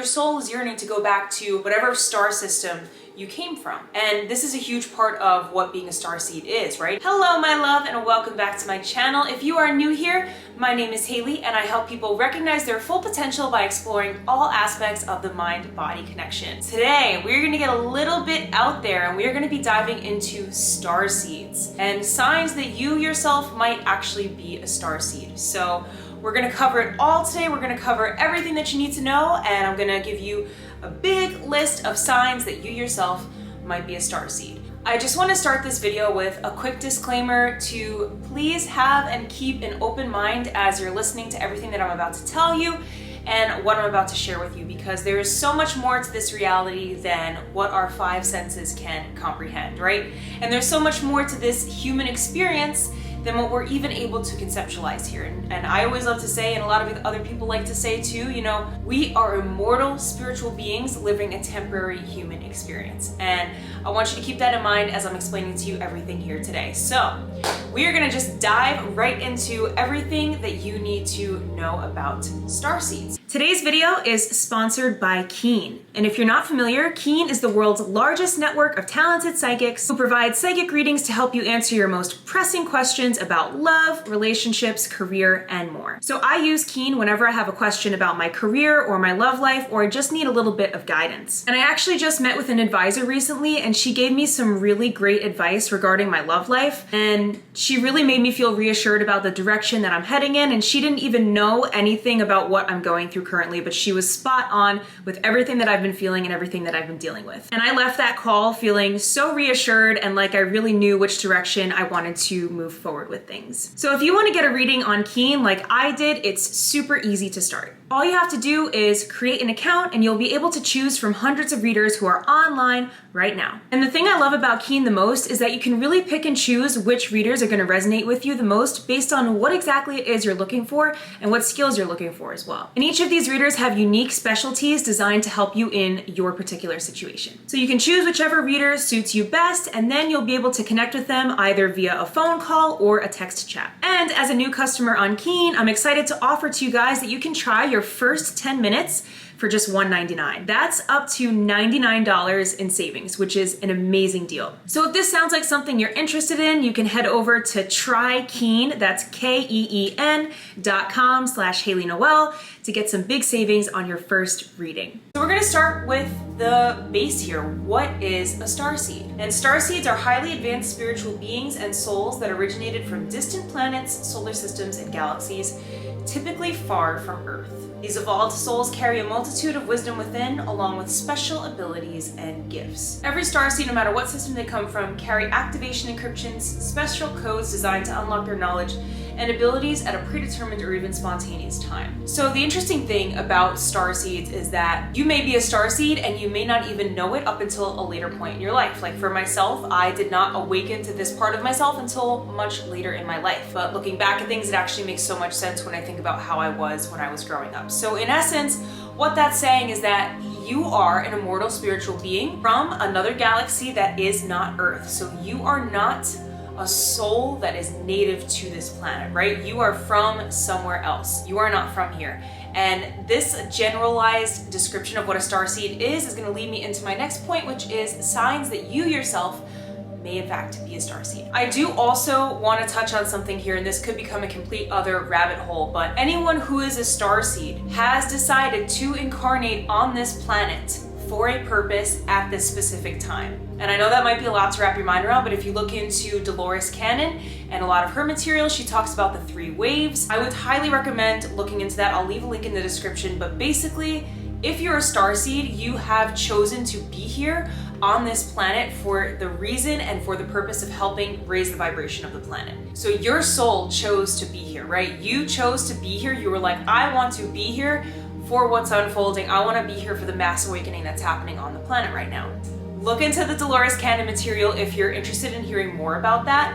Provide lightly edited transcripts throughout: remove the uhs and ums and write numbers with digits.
your soul is yearning to go back to whatever star system you came from. And this is a huge part of what being a starseed is, right? Hello, my love, and welcome back to my channel. If you are new here, my name is Haley, and I help people recognize their full potential by exploring all aspects of the mind-body connection. Today, we're gonna get a little bit out there, and we're gonna be diving into starseeds and signs that you yourself might actually be a starseed. So we're gonna cover it all today. We're gonna cover everything that you need to know, and I'm gonna give you a big list of signs that you yourself might be a starseed. I just want to start this video with a quick disclaimer to please have and keep an open mind as you're listening to everything that I'm about to tell you and what I'm about to share with you, because there is so much more to this reality than what our five senses can comprehend, right? And there's so much more to this human experience than what we're even able to conceptualize here. And I always love to say, and a lot of other people like to say too, you know, we are immortal spiritual beings living a temporary human experience. And I want you to keep that in mind as I'm explaining to you everything here today. So we are gonna just dive right into everything that you need to know about starseeds. Today's video is sponsored by Keen. And if you're not familiar, Keen is the world's largest network of talented psychics who provide psychic readings to help you answer your most pressing questions about love, relationships, career, and more. So I use Keen whenever I have a question about my career or my love life, or I just need a little bit of guidance. And I actually just met with an advisor recently, and she gave me some really great advice regarding my love life. And she really made me feel reassured about the direction that I'm heading in. And she didn't even know anything about what I'm going through currently, but she was spot on with everything that I've been feeling and everything that I've been dealing with. And I left that call feeling so reassured and like I really knew which direction I wanted to move forward with things. So if you want to get a reading on Keen like I did, it's super easy to start. All you have to do is create an account and you'll be able to choose from hundreds of readers who are online right now. And the thing I love about Keen the most is that you can really pick and choose which readers are going to resonate with you the most based on what exactly it is you're looking for and what skills you're looking for as well. And each of these readers have unique specialties designed to help you in your particular situation. So you can choose whichever reader suits you best, and then you'll be able to connect with them either via a phone call or a text chat. And as a new customer on Keen, I'm excited to offer to you guys that you can try your first 10 minutes for just $1.99. That's up to $99 in savings, which is an amazing deal. So if this sounds like something you're interested in, you can head over to TryKeen, that's KEEN.com/Haley Noel to get some big savings on your first reading. So we're gonna start with the base here. What is a starseed? And starseeds are highly advanced spiritual beings and souls that originated from distant planets, solar systems, and galaxies, typically far from Earth. These evolved souls carry a multitude of wisdom within, along with special abilities and gifts. Every starseed, no matter what system they come from, carry activation encryptions, special codes designed to unlock their knowledge and abilities at a predetermined or even spontaneous time. So the interesting thing about starseeds is that you may be a starseed and you may not even know it up until a later point in your life. Like for myself, I did not awaken to this part of myself until much later in my life. But looking back at things, it actually makes so much sense when I think about how I was when I was growing up. So in essence, what that's saying is that you are an immortal spiritual being from another galaxy that is not Earth. So you are not a soul that is native to this planet, right? You are from somewhere else. You are not from here. And this generalized description of what a starseed is going to lead me into my next point, which is signs that you yourself may in fact be a starseed. I do also want to touch on something here, and this could become a complete other rabbit hole, but anyone who is a starseed has decided to incarnate on this planet for a purpose at this specific time. And I know that might be a lot to wrap your mind around, but if you look into Dolores Cannon and a lot of her material, she talks about the 3 waves. I would highly recommend looking into that. I'll leave a link in the description, but basically, if you're a starseed, you have chosen to be here on this planet for the reason and for the purpose of helping raise the vibration of the planet. So your soul chose to be here, right? You chose to be here. You were like, I want to be here for what's unfolding. I want to be here for the mass awakening that's happening on the planet right now. Look into the Dolores Cannon material if you're interested in hearing more about that.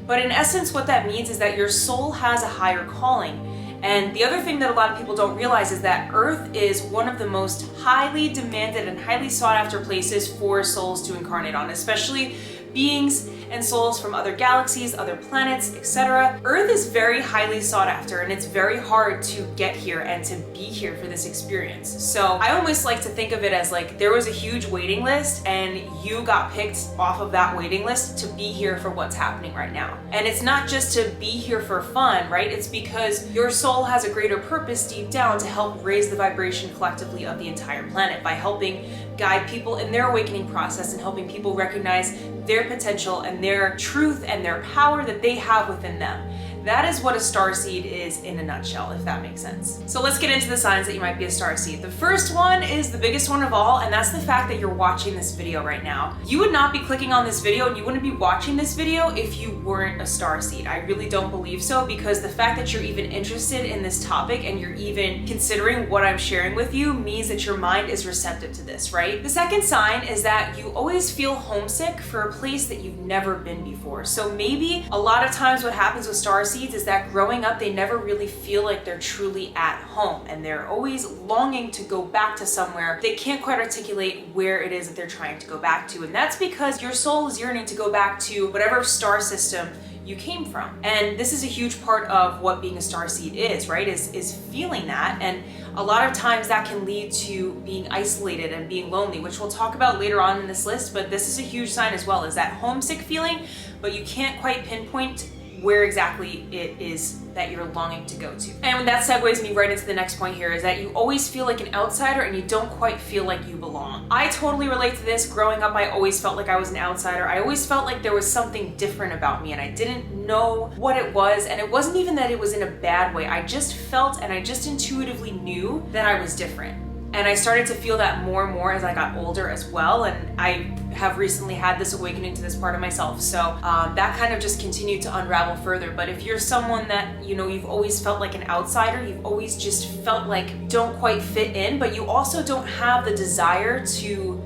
But in essence, what that means is that your soul has a higher calling. And the other thing that a lot of people don't realize is that Earth is one of the most highly demanded and highly sought after places for souls to incarnate on, especially beings and souls from other galaxies, other planets, etc. Earth is very highly sought after, and it's very hard to get here and to be here for this experience. So I almost like to think of it as like there was a huge waiting list and you got picked off of that waiting list to be here for what's happening right now. And it's not just to be here for fun, right? It's because your soul has a greater purpose deep down to help raise the vibration collectively of the entire planet by helping guide people in their awakening process and helping people recognize their potential and their truth and their power that they have within them. That is what a starseed is in a nutshell, if that makes sense. So let's get into the signs that you might be a starseed. The first one is the biggest one of all, and that's the fact that you're watching this video right now. You would not be clicking on this video and you wouldn't be watching this video if you weren't a starseed. I really don't believe so, because the fact that you're even interested in this topic and you're even considering what I'm sharing with you means that your mind is receptive to this, right? The second sign is that you always feel homesick for a place that you've never been before. So maybe a lot of times what happens with starseeds is that growing up, they never really feel like they're truly at home, and they're always longing to go back to somewhere. They can't quite articulate where it is that they're trying to go back to, and that's because your soul is yearning to go back to whatever star system you came from. And this is a huge part of what being a starseed is, right? Is feeling that. And a lot of times that can lead to being isolated and being lonely, which we'll talk about later on in this list, but this is a huge sign as well, is that homesick feeling, but you can't quite pinpoint where exactly it is that you're longing to go to. And that segues me right into the next point here, is that you always feel like an outsider and you don't quite feel like you belong. I totally relate to this. Growing up, I always felt like I was an outsider. I always felt like there was something different about me and I didn't know what it was. And it wasn't even that it was in a bad way. I just felt and I just intuitively knew that I was different. And I started to feel that more and more as I got older as well. And I have recently had this awakening to this part of myself. So that kind of just continued to unravel further. But if you're someone that, you know, you've always felt like an outsider, you've always just felt like don't quite fit in, but you also don't have the desire to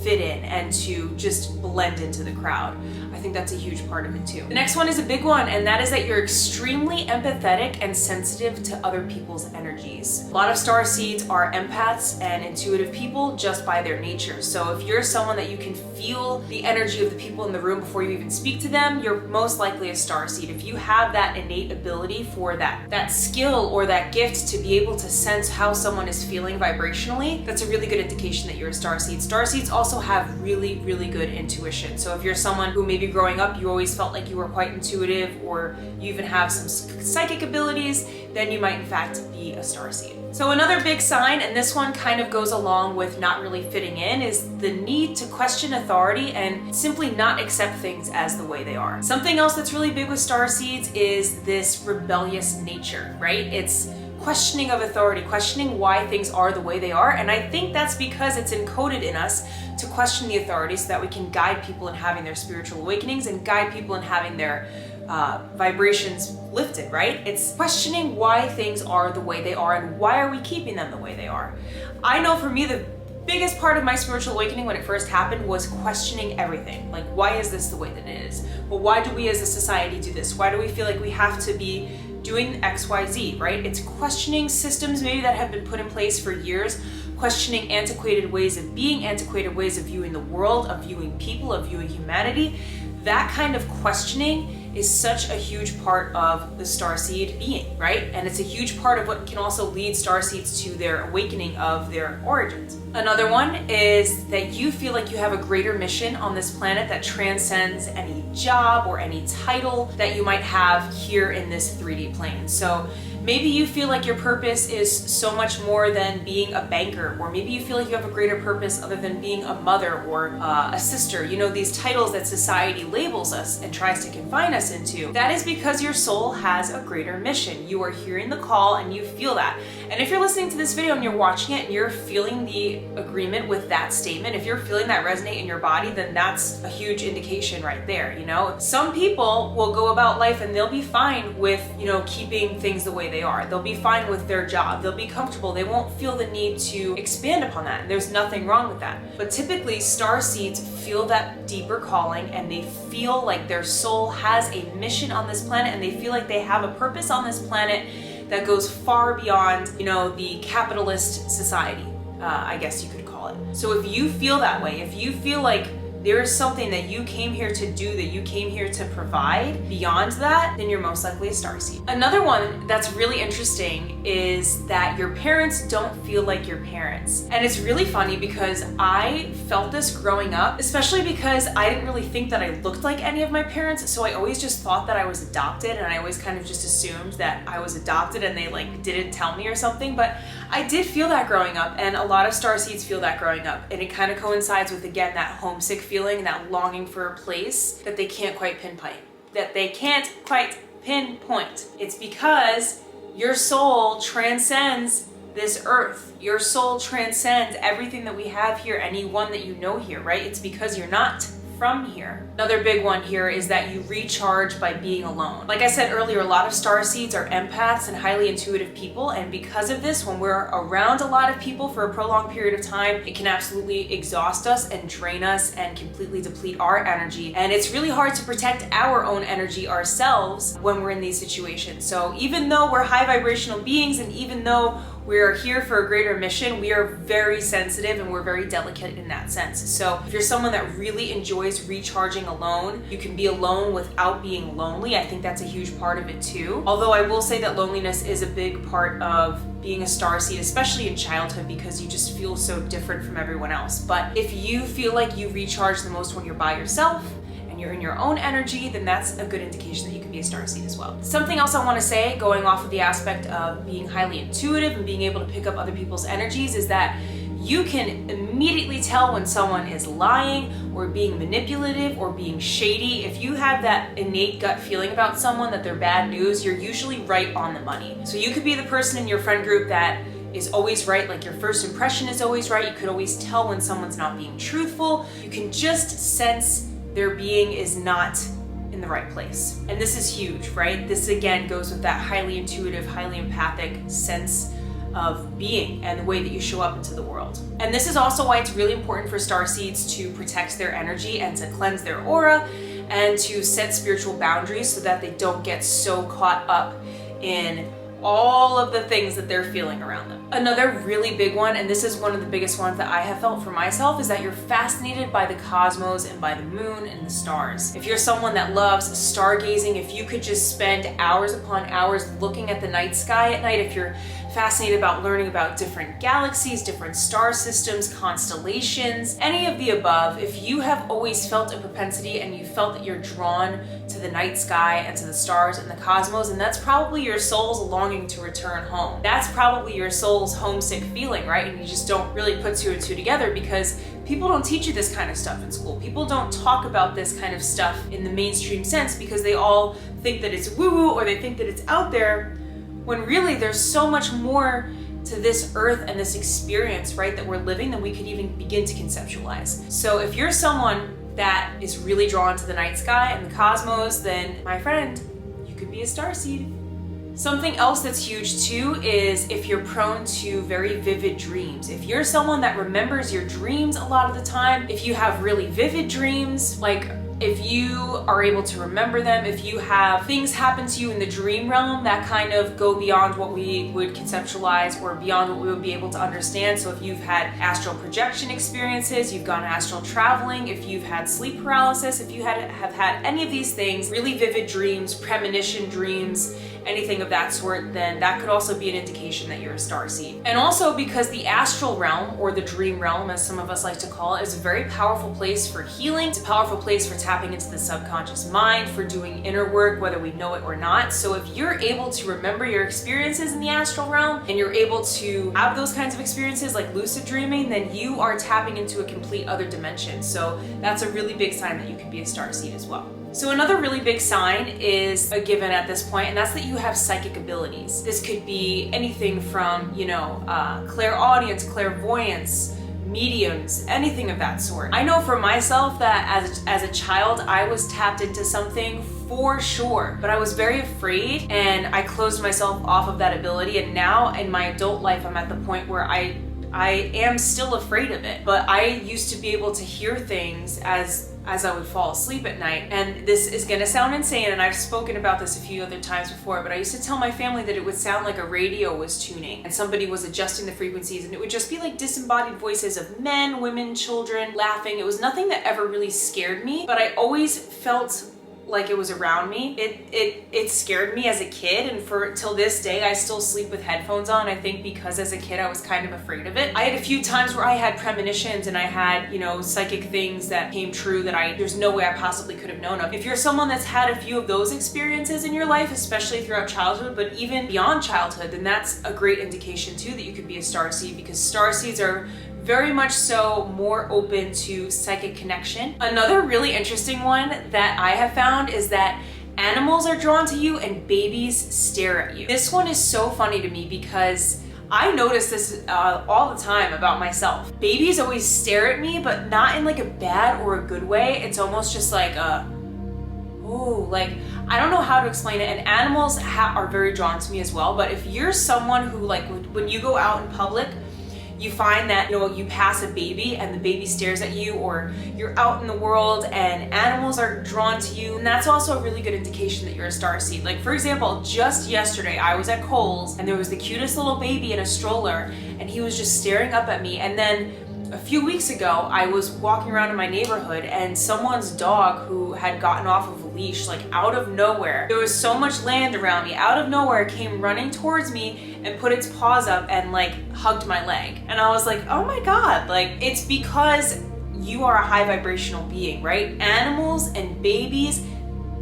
fit in and to just blend into the crowd. I think that's a huge part of it too. The next one is a big one, and that is that you're extremely empathetic and sensitive to other people's energies. A lot of starseeds are empaths and intuitive people just by their nature. So if you're someone that you can feel the energy of the people in the room before you even speak to them, you're most likely a starseed. If you have that innate ability for that skill or that gift to be able to sense how someone is feeling vibrationally, that's a really good indication that you're a starseed. Starseeds also have really, really good intuition. So if you're someone who maybe growing up you always felt like you were quite intuitive, or you even have some psychic abilities, then you might in fact be a starseed. So another big sign, and this one kind of goes along with not really fitting in, is the need to question authority and simply not accept things as the way they are. Something else that's really big with starseeds is this rebellious nature, right? It's questioning of authority, questioning why things are the way they are. And I think that's because it's encoded in us to question the authority so that we can guide people in having their spiritual awakenings and guide people in having their vibrations lifted, right? It's questioning why things are the way they are and why are we keeping them the way they are. I know for me, the biggest part of my spiritual awakening when it first happened was questioning everything. Like, why is this the way that it is? Well, why do we as a society do this? Why do we feel like we have to be doing XYZ, right? It's questioning systems maybe that have been put in place for years, questioning antiquated ways of being, antiquated ways of viewing the world, of viewing people, of viewing humanity. That kind of questioning is such a huge part of the starseed being, right? And it's a huge part of what can also lead starseeds to their awakening of their origins. Another one is that you feel like you have a greater mission on this planet that transcends any job or any title that you might have here in this 3D plane. So maybe you feel like your purpose is so much more than being a banker, or maybe you feel like you have a greater purpose other than being a mother or a sister. You know, these titles that society labels us and tries to confine us into. That is because your soul has a greater mission. You are hearing the call and you feel that. And if you're listening to this video and you're watching it and you're feeling the agreement with that statement, if you're feeling that resonate in your body, then that's a huge indication right there, you know? Some people will go about life and they'll be fine with, you know, keeping things the way they are. They'll be fine with their job. They'll be comfortable. They won't feel the need to expand upon that. There's nothing wrong with that. But typically, starseeds feel that deeper calling and they feel like their soul has a mission on this planet and they feel like they have a purpose on this planet that goes far beyond, you know, the capitalist society, I guess you could call it. So if you feel that way, if you feel like there is something that you came here to do, that you came here to provide beyond that, then you're most likely a starseed. Another one that's really interesting is that your parents don't feel like your parents. And it's really funny because I felt this growing up, especially because I didn't really think that I looked like any of my parents, so I always just thought that I was adopted, and I always kind of just assumed that I was adopted and they like didn't tell me or something. But I did feel that growing up, and a lot of starseeds feel that growing up, and it kind of coincides with, again, that homesick feeling, that longing for a place that they can't quite pinpoint. It's because your soul transcends this earth. Your soul transcends everything that we have here, anyone that you know here, right? It's because you're not from here. Another big one here is that you recharge by being alone. Like I said earlier, a lot of starseeds are empaths and highly intuitive people, and because of this, when we're around a lot of people for a prolonged period of time, it can absolutely exhaust us and drain us and completely deplete our energy. And it's really hard to protect our own energy ourselves when we're in these situations. So even though we're high vibrational beings, and even though we're here for a greater mission, we are very sensitive and we're very delicate in that sense. So if you're someone that really enjoys recharging alone, you can be alone without being lonely. I think that's a huge part of it too. Although I will say that loneliness is a big part of being a starseed, especially in childhood, because you just feel so different from everyone else. But if you feel like you recharge the most when you're by yourself, you're in your own energy, then that's a good indication that you can be a starseed as well. Something else I want to say, going off of the aspect of being highly intuitive and being able to pick up other people's energies, is that you can immediately tell when someone is lying or being manipulative or being shady. If you have that innate gut feeling about someone that they're bad news, you're usually right on the money. So you could be the person in your friend group that is always right, like your first impression is always right. You could always tell when someone's not being truthful. You can just sense their being is not in the right place. And this is huge, right? This again goes with that highly intuitive, highly empathic sense of being and the way that you show up into the world. And this is also why it's really important for starseeds to protect their energy and to cleanse their aura and to set spiritual boundaries so that they don't get so caught up in all of the things that they're feeling around them. Another really big one, and this is one of the biggest ones that I have felt for myself, is that you're fascinated by the cosmos and by the moon and the stars. If you're someone that loves stargazing, if you could just spend hours upon hours looking at the night sky at night, if you're fascinated about learning about different galaxies, different star systems, constellations, any of the above, if you have always felt a propensity and you felt that you're drawn to the night sky and to the stars and the cosmos, and that's probably your soul's longing to return home. That's probably your soul's homesick feeling, right? And you just don't really put two and two together because people don't teach you this kind of stuff in school. People don't talk about this kind of stuff in the mainstream sense because they all think that it's woo-woo or they think that it's out there, when really there's so much more to this earth and this experience, right, that we're living than we could even begin to conceptualize. So if you're someone that is really drawn to the night sky and the cosmos, then my friend, you could be a starseed. Something else that's huge too is if you're prone to very vivid dreams. If you're someone that remembers your dreams a lot of the time, if you have really vivid dreams, like if you are able to remember them, if you have things happen to you in the dream realm that kind of go beyond what we would conceptualize or beyond what we would be able to understand. So if you've had astral projection experiences, you've gone astral traveling, if you've had sleep paralysis, if you have had any of these things, really vivid dreams, premonition dreams, anything of that sort, then that could also be an indication that you're a starseed. And also because the astral realm, or the dream realm as some of us like to call it, is a very powerful place for healing. It's a powerful place for tapping into the subconscious mind, for doing inner work, whether we know it or not. So if you're able to remember your experiences in the astral realm and you're able to have those kinds of experiences like lucid dreaming, then you are tapping into a complete other dimension. So that's a really big sign that you can be a starseed as well. So another really big sign is a given at this point, and that's that you have psychic abilities. This could be anything from, clairaudience, clairvoyance, mediums, anything of that sort. I know for myself that as a child, I was tapped into something for sure, but I was very afraid and I closed myself off of that ability. And now in my adult life, I'm at the point where I I am still afraid of it, but I used to be able to hear things as I would fall asleep at night. And this is gonna sound insane, and I've spoken about this a few other times before, but I used to tell my family that it would sound like a radio was tuning and somebody was adjusting the frequencies, and it would just be like disembodied voices of men, women, children laughing. It was nothing that ever really scared me, but I always felt like it was around me. It scared me as a kid, and for till this day I still sleep with headphones on. I think because as a kid I was kind of afraid of it. I had a few times where I had premonitions and I had, you know, psychic things that came true that there's no way I possibly could have known of. If you're someone that's had a few of those experiences in your life, especially throughout childhood, but even beyond childhood, then that's a great indication too that you could be a starseed, because starseeds are very much so more open to psychic connection. Another really interesting one that I have found is that animals are drawn to you and babies stare at you. This one is so funny to me because I notice this all the time about myself. Babies always stare at me, but not in like a bad or a good way. It's almost just like like, I don't know how to explain it. And animals are very drawn to me as well. But if you're someone who, like, when you go out in public, you find that, you know, you pass a baby and the baby stares at you, or you're out in the world and animals are drawn to you, and that's also a really good indication that you're a starseed. Like, for example, just yesterday I was at Kohl's and there was the cutest little baby in a stroller and he was just staring up at me. And then a few weeks ago I was walking around in my neighborhood and someone's dog who had gotten off of a leash, like out of nowhere, there was so much land around me, out of nowhere came running towards me and put its paws up and like hugged my leg. And I was like, oh my God, like, it's because you are a high vibrational being, right? Animals and babies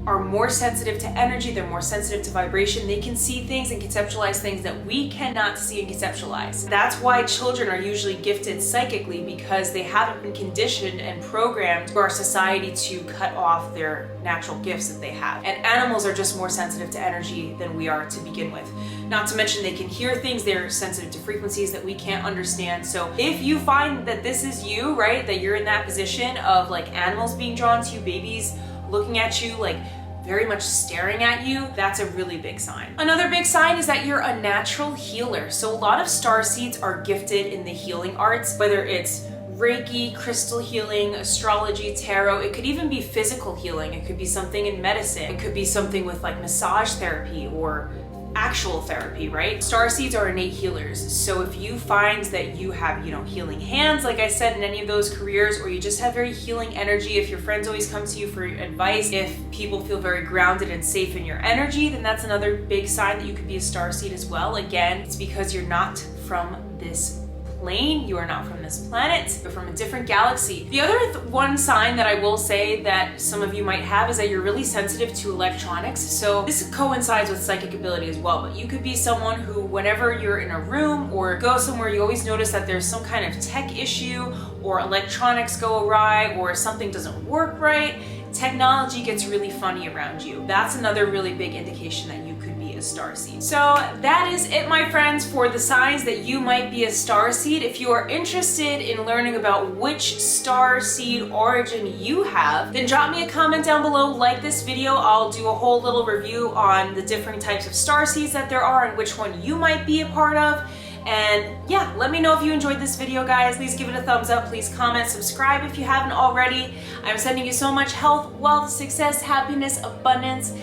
are more sensitive to energy, they're more sensitive to vibration. They can see things and conceptualize things that we cannot see and conceptualize. That's why children are usually gifted psychically, because they haven't been conditioned and programmed for our society to cut off their natural gifts that they have. And animals are just more sensitive to energy than we are to begin with. Not to mention they can hear things, they're sensitive to frequencies that we can't understand. So if you find that this is you, right, that you're in that position of like animals being drawn to you, babies looking at you, like very much staring at you, that's a really big sign. Another big sign is that you're a natural healer. So a lot of starseeds are gifted in the healing arts, whether it's Reiki, crystal healing, astrology, tarot. It could even be physical healing. It could be something in medicine. It could be something with like massage therapy or actual therapy, right? Starseeds are innate healers. So if you find that you have, you know, healing hands, like I said, in any of those careers, or you just have very healing energy, if your friends always come to you for advice, if people feel very grounded and safe in your energy, then that's another big sign that you could be a starseed as well. Again, it's because you're not from this plane, you are not from this planet, you're from a different galaxy. The other one sign that I will say that some of you might have is that you're really sensitive to electronics. So this coincides with psychic ability as well, but you could be someone who, whenever you're in a room or go somewhere, you always notice that there's some kind of tech issue or electronics go awry or something doesn't work right. Technology gets really funny around you. That's another really big indication that you could be a starseed. So that is it, my friends, for the signs that you might be a starseed. If you are interested in learning about which starseed origin you have, then drop me a comment down below, like this video. I'll do a whole little review on the different types of starseeds that there are and which one you might be a part of. And yeah, let me know if you enjoyed this video, guys. Please give it a thumbs up, please comment, subscribe if you haven't already. I'm sending you so much health, wealth, success, happiness, abundance,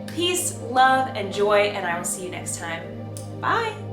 peace, love, and joy, and I will see you next time. Bye.